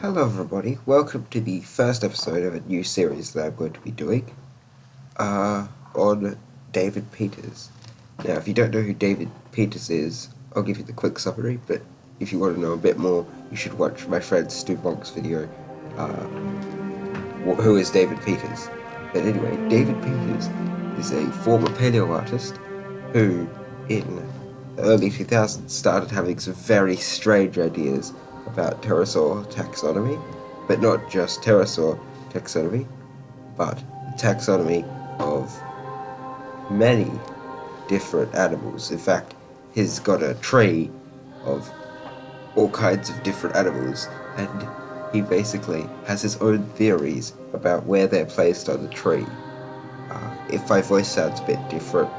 Hello everybody, welcome to the first episode of a new series that I'm going to be doing on David Peters. Now if you don't know who David Peters is, I'll give you the quick summary, but if you want to know a bit more, you should watch my friend Stu Monk's video, Who is David Peters? But anyway, David Peters is a former paleo artist who in the early 2000s started having some very strange ideas about pterosaur taxonomy, but not just pterosaur taxonomy, but taxonomy of many different animals. In fact, he's got a tree of all kinds of different animals, and he basically has his own theories about where they're placed on the tree. If my voice sounds a bit different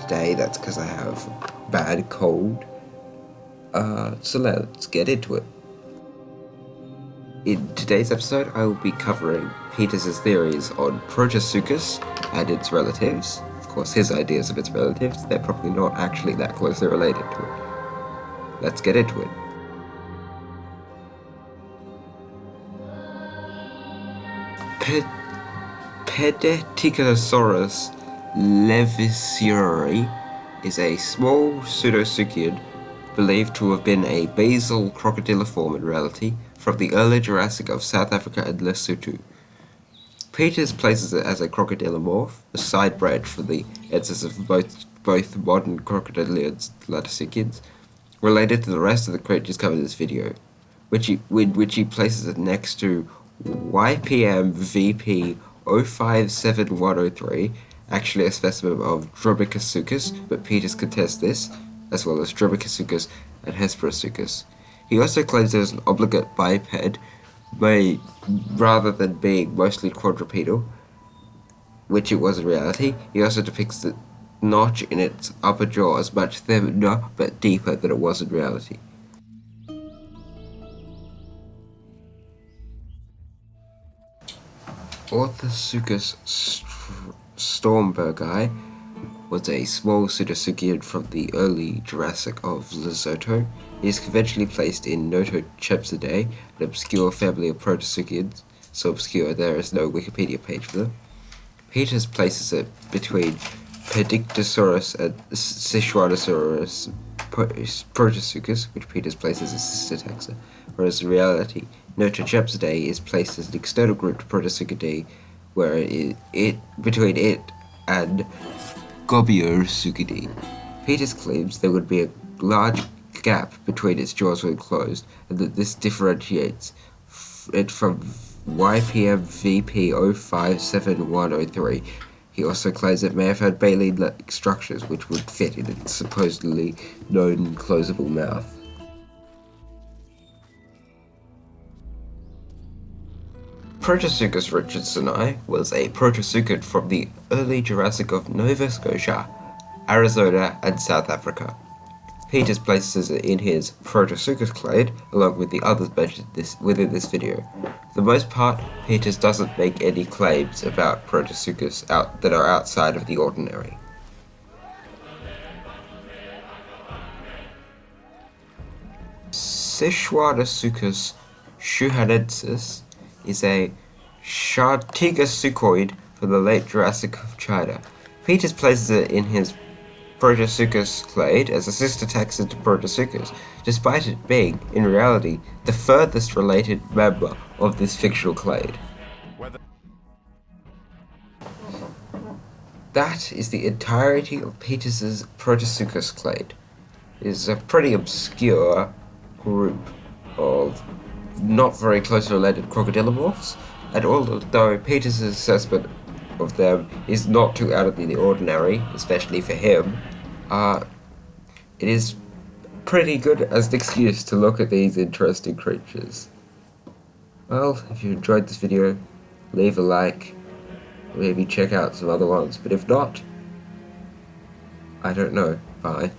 today, that's because I have a bad cold. So let's get into it. In today's episode, I will be covering Peters' theories on Protosuchus and its relatives. Of course, his ideas of its relatives, they're probably not actually that closely related to it. Let's get into it. Pedeticosaurus leviseri is a small pseudosuchian believed to have been a basal crocodiliform in reality from the early Jurassic of South Africa and Lesotho. Peters places it as a crocodilomorph, a side branch for the ancestors of both modern crocodilians and laticians, related to the rest of the creatures covered in this video, which he places it next to YPM VP 057103, actually a specimen of Dromaeosuchus, but Peters contests this, as well as Dromaeosuchus and Hesperosuchus. He also claims there was an obligate biped, rather than being mostly quadrupedal, which it was in reality. He also depicts the notch in its upper jaw as much thinner but deeper than it was in reality. Orthosuchus stormbergi was a small pseudosuchian from the early Jurassic of Lesotho. He is conventionally placed in Notochepsidae, an obscure family of protosuchians, so obscure there is no Wikipedia page for them. Peters places it between Pedictosaurus and Sichuanosaurus Protosuchus, which Peters places as sister taxa, whereas in reality, Notochepsidae is placed as an external group to Protosuchidae, where between it and Gobiosuchidae. Peters claims there would be a large gap between its jaws when closed, and that this differentiates it from YPM VP 057103. He also claims it may have had baleen-like structures which would fit in its supposedly non-closable mouth. Protosuchus richardsoni was a protosuchian from the early Jurassic of Nova Scotia, Arizona, and South Africa. Peters places it in his Protosuchus clade, along with the others mentioned within this video. For the most part, Peters doesn't make any claims about Protosuchus that are outside of the ordinary. Sichuanosuchus schuhanensis is a Shartigosuchoid from the late Jurassic of China. Peters places it in his Protosuchus clade as a sister taxa to Protosuchus, despite it being, in reality, the furthest related member of this fictional clade. That is the entirety of Peters' Protosuchus clade. It is a pretty obscure group of not very closely related crocodilomorphs, and although Peters' assessment of them is not too out of the ordinary, especially for him, it is pretty good as an excuse to look at these interesting creatures. Well, if you enjoyed this video, leave a like, maybe check out some other ones, but if not, I don't know, bye.